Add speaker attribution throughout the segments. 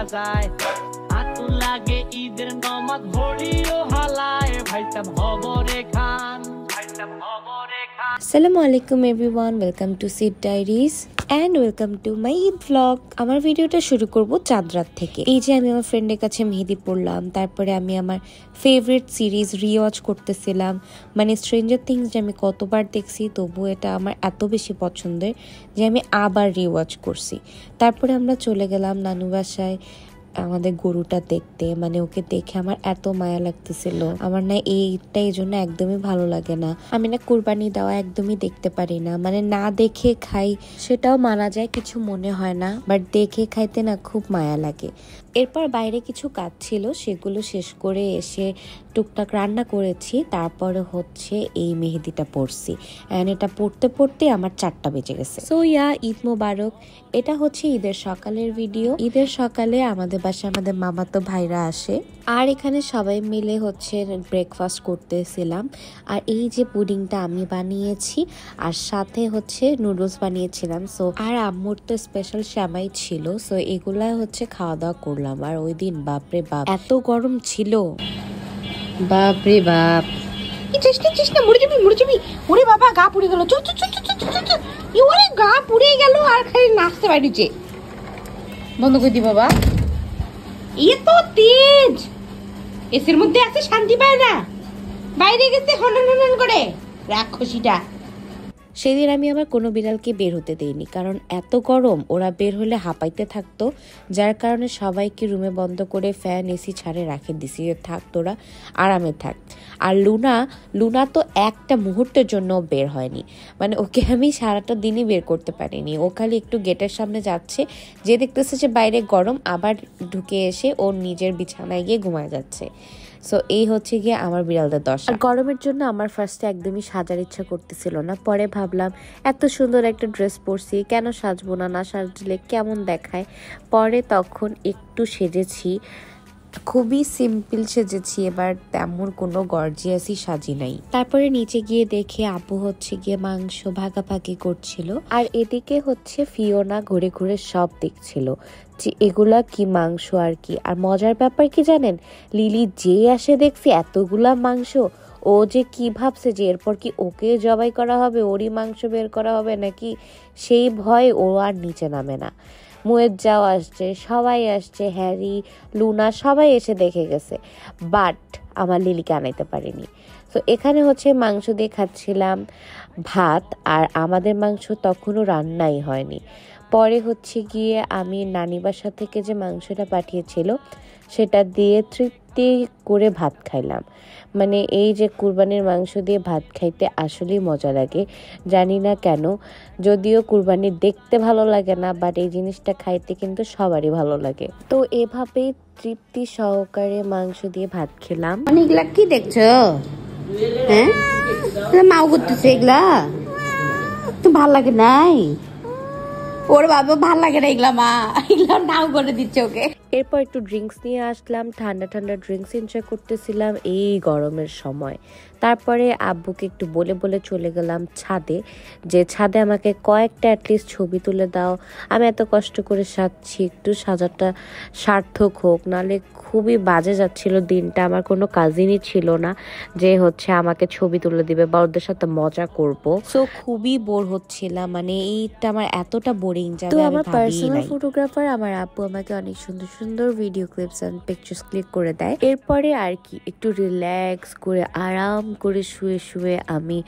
Speaker 1: হইয়া যায় আতু লাগে ঈদের নমাজ ভরিও হালায় ভাইসাব হবরে খান
Speaker 2: Assalamu alaikum everyone, welcome to Sid Diaries and welcome to my Eid vlog. আমার ভিডিওটা শুরু করব চাঁদ রাত থেকে। এই যে আমি আমার ফ্রেন্ডের কাছে মেহেদি পড়লাম, তারপরে আমি আমার ফেভারিট সিরিজ রিওয়াচ করতেছিলাম। মানে স্ট্রেঞ্জার থিংস যে আমি কতবার দেখছি, তবু এটা আমার এত বেশি পছন্দের যে আমি আবার রিওয়াচ করছি। তারপরে আমরা চলে গেলাম নানু বাসায় আমাদের গরুটা দেখতে। মানে ওকে দেখে আমার এত মায়া লাগতেছিল। আমার না এইটা এই জন্য একদমই ভালো লাগে না। আমি না কুরবানি দেওয়া একদমই দেখতে পারি না। মানে না দেখে খাই সেটাও মানা যায়, কিছু মনে হয় না, বাট দেখে খাইতে না খুব মায়া লাগে। এরপর বাইরে কিছু কাজ ছিল, সেগুলো শেষ করে এসে টুকটাক রান্না করেছি। তারপরে হচ্ছে এই মেহেদিটা পড়ছি, অ্যান্ড এটা পড়তে পড়তে আমার 4টা বেজে গেছে। সো ইয়া, ঈদ মোবারক। এটা হচ্ছে ঈদের সকালের ভিডিও। ঈদের সকালে আমাদের বাসায় আমাদের মামাতো ভাইরা আসে, আর এখানে সবাই মিলে হচ্ছে ব্রেকফাস্ট করতেছিলাম। আর এই যে পুডিংটা আমি বানিয়েছি, আর সাথে হচ্ছে নুডলস বানিয়েছিলাম। সো আর আম্মুর তো স্পেশাল শ্যামাই ছিল। সো এগুলা হচ্ছে খাওয়া দাওয়া করলাম। আর ওই দিন বাপরে বাপ এত গরম ছিল, বাপরে বাপ।
Speaker 3: ওরে বাবা, গা পুড়ে গেল। ওরে গা পুড়ে গেল আর খালি নাচতে পারিছে। বন্ধ করে দি বাবা, এ তো তেজ। এসির মধ্যে আছে, শান্তি পায় না। বাইরে গেছে হনন করে রাক্ষসীটা।
Speaker 2: সেদিন আমি আবার কোনো বিড়ালকে বের হতে দেইনি, কারণ এত গরম ওরা বের হলে হাঁপাইতে থাকতো। যার কারণে সবাইকে রুমে বন্ধ করে ফ্যান এসি ছাড়ে রাখে দিছি, থাক তোরা আরামে থাক। আর লুনা তো একটা মুহূর্তের জন্য বের হয়নি। মানে ওকে আমি সারাটা দিনই বের করতে পারিনি। ও খালি একটু গেটের সামনে যাচ্ছে, যে দেখতেছে যে বাইরে গরম, আবার ঢুকে এসে ওর নিজের বিছানায় গিয়ে ঘুমায় যাচ্ছে। সো এই হচ্ছে গিয়ে আমার বিড়ালদের দশা। আর গরমের জন্য আমার ফার্স্টে একদমই সাজার ইচ্ছা করতেছিল না। পরে ভাবলাম এত সুন্দর একটা ড্রেস পরছি, কেন সাজবো না, না সাজলে কেমন দেখায়। পরে তখন একটু সেজেছি, খুবই সিম্পল সেজেছি, এবার তেমন কোনো গর্জিয়াসই সাজি নাই। তারপরে নিচে গিয়ে দেখে আপু হচ্ছে গিয়ে মাংস ভাগাভাগি করছিল, আর এদিকে হচ্ছে ফিওনা ঘুরে ঘুরে সব দেখছিল যে এগুলা কি মাংস আর কি। আর মজার ব্যাপার কি জানেন, লিলি যে আসে দেখছি এতগুলা মাংস, ও যে কি ভাবছে যে এরপর কি ওকে জবাই করা হবে, ওরই মাংস বের করা হবে নাকি, সেই ভয়ে ও আর নিচে নামে না। মুয়েজ্জাও আসছে, সবাই আসছে, হ্যারি, লুনা সবাই এসে দেখে গেছে, বাট আমার লিলিকে আনাইতে পারিনি। তো এখানে হচ্ছে মাংস দিয়ে খাচ্ছিলাম ভাত, আর আমাদের মাংস তখনও রান্নাই হয়নি। পরে হচ্ছে গিয়ে আমি নানি বাসা থেকে যে মাংসটা পাঠিয়েছিল সেটা দিয়ে তৃপ্তি করে ভাত খাইলাম। মানে এই যে কুরবানির মাংস দিয়ে ভাত খাইতে আসলেই মজা লাগে, জানি না কেন। যদিও কুরবানি দেখতে ভালো লাগে না, বাট এই জিনিসটা খাইতে কিন্তু সবারই ভালো লাগে। তো এভাবেই তৃপ্তি সহকারে মাংস দিয়ে ভাত খেলাম।
Speaker 3: এগুলা কি দেখছো? হ্যাঁ, মাও করতেছে এগুলা, তো ভাল লাগে নাই? ওর বাবা ভাল লাগে না এগুলা, মা এগুলা নাও করে দিচ্ছে ওকে।
Speaker 2: এরপর একটু ড্রিঙ্কস নিয়ে আসলাম, ঠান্ডা ঠান্ডা ড্রিঙ্কস এনজয় করতেছিলাম এই গরমের সময়। তারপরে আব্বুকে একটু বলে বলে চলে গেলাম ছাদে, যে ছাদে আমাকে কয়েকটা অ্যাটলিস্ট ছবি তুলে দাও, আমি এত কষ্ট করে সাজছি, একটু সাজাটা সার্থক হোক, নাহলে খুবই বাজে যাচ্ছিল দিনটা। আমার কোনো কাজিনই ছিল না যে হচ্ছে আমাকে ছবি তুলে দিবে বা ওদের সাথে মজা করব। সো খুবই বোর হচ্ছিলাম, মানে এইটা আমার এতটা বোরিং যাবে। তো আমার পার্সোনাল ফটোগ্রাফার আমার আব্বু আমাকে অনেক সুন্দর সুন্দর video clips and pictures click করে দেয়। এরপরে আর কি একটু রিল্যাক্স করে আরাম করে শুয়ে শুয়ে আমি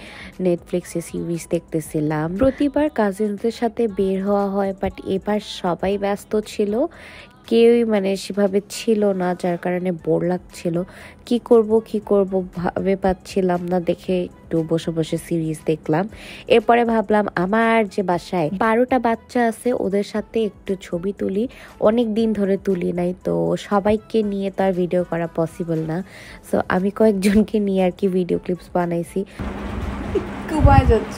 Speaker 2: নেটফ্লিক্সে সিরিজ দেখতেছিলাম। প্রতিবার কাজিনদের সাথে বের হওয়া হয়, বাট এবার সবাই ব্যস্ত ছিল, কেউই মানে সেভাবে ছিল না, যার কারণে বোর লাগছিল। কি করব ভাবে পাচ্ছিলাম না, দেখে একটু বসে বসে সিরিজ দেখলাম। এরপরে ভাবলাম আমার যে বাসায় 12টা বাচ্চা আছে ওদের সাথে একটু ছবি তুলি, অনেক দিন ধরে তুলি নাই, তো সবাইকে নিয়ে তো আর ভিডিও করা পসিবল না। সো আমি কয়েকজনকে নিয়ে আর কি ভিডিও ক্লিপস বানাইছি।
Speaker 3: কুবায় যাচ্ছ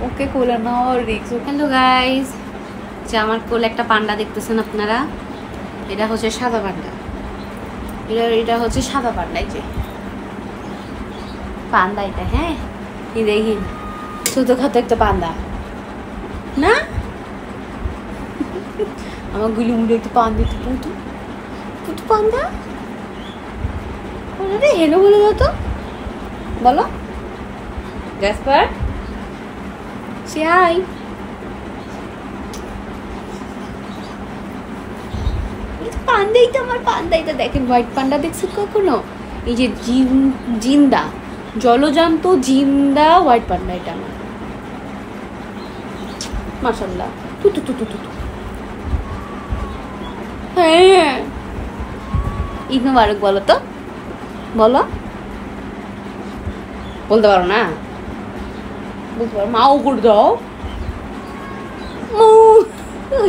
Speaker 3: ওকে কোলে নাও রিক্স।
Speaker 4: হ্যালো গাইস, যে আমার কোলে একটা পান্ডা দেখতেছেন আপনারা, এটা হচ্ছে সাদা পান্ডা। এটা হচ্ছে সাদা পান্ডা, এই যে পান্ডা এটা। হ্যাঁ, কি দেখি ছোটখাটো একটা পান্ডা না, আমার গুলি মুড়ে একটু পান্ডা, একটু পুটু পুটু পান্ডা। হেলো বলে দাও তো, বলো জাসপার সে হাই। পান্ডাই তো আমার, পান্ডাই তো দেখেন, হোয়াইট পান্ডা দেখছেন কখনো? এই যে জিন্দা জলজান্ত জিন্দা হোয়াইট পান্ডা, এটা আমার মাশাআল্লাহ। তু তু তু তু তু। হ্যাঁ ঈদ মোবারক বলো তো, বলো। বলতে পারো না, বলতে পারো, মাও করে দাও,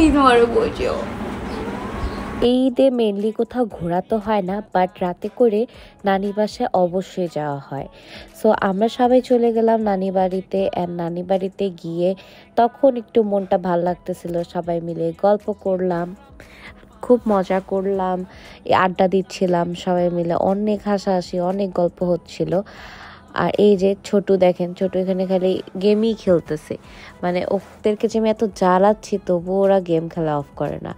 Speaker 4: ঈদ মোবারক বলছো।
Speaker 2: এই ঈদে মেনলি কোথাও ঘোরা তো হয় না, বাট রাতে করে নানি বাসায় অবশ্যই যাওয়া হয়। সো আমরা সবাই চলে গেলাম নানি বাড়িতে। অ্যান্ড নানি বাড়িতে গিয়ে তখন একটু মনটা ভাল লাগতেছিল, সবাই মিলে গল্প করলাম, খুব মজা করলাম, আড্ডা দিচ্ছিলাম সবাই মিলে, অনেক হাসাহাসি, অনেক গল্প হচ্ছিল। আর এই যে ছোটু দেখেন, ছোটু এখানে খালি গেমই খেলতেছে, মানে ওদেরকে যে আমি এত জ্বালাচ্ছি তবু ওরা গেম খেলা অফ করে না।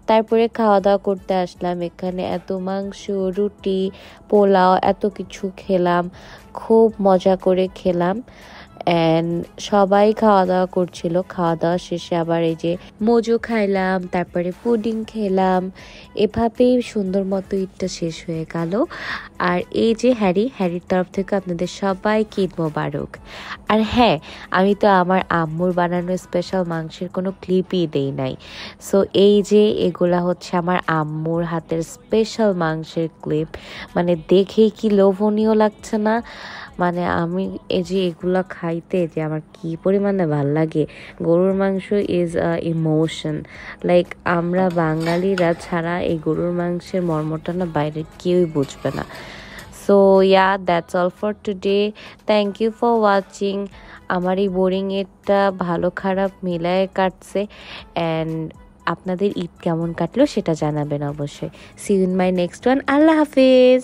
Speaker 2: তারপরে খাওয়া দাওয়া করতে আসলাম, এখানে এত মাংস, রুটি, পোলাও, এত কিছু খেলাম, খুব মজা করে খেলাম। অ্যান্ড সবাই খাওয়া দাওয়া করছিল, খাওয়া দাওয়া শেষে আবার এই যে মজু খাইলাম, তারপরে পুডিং খেলাম, এভাবেই সুন্দর মতো ঈদটা শেষ হয়ে গেল। আর এই যে হ্যারির তরফ থেকে আপনাদের সবাইকে ঈদ মোবারক। আর হ্যাঁ, আমি তো আমার আম্মুর বানানো স্পেশাল মাংসের কোনো ক্লিপই দেই নাই। সো এই যে এগুলা হচ্ছে আমার আম্মুর হাতের স্পেশাল মাংসের ক্লিপ, মানে দেখেই কি লোভনীয় লাগছে না? মানে আমি এই যে এগুলো খাইতে যে আমার কি পরিমাণে ভাল লাগে। গরুর মাংস ইজ আ ইমোশন, লাইক আমরা বাঙালিরা ছাড়া এই গরুর মাংসের মর্মটা না বাইরে কেউই বুঝবে না। So yeah, that's all for today. Thank you for watching. আমার এই বোরিং ঈদটা ভালো খারাপ মিলায় কাটছে। অ্যান্ড আপনাদের ঈদ কেমন কাটলো সেটা জানাবেন অবশ্যই। See you in my next one. আল্লাহ হাফিজ।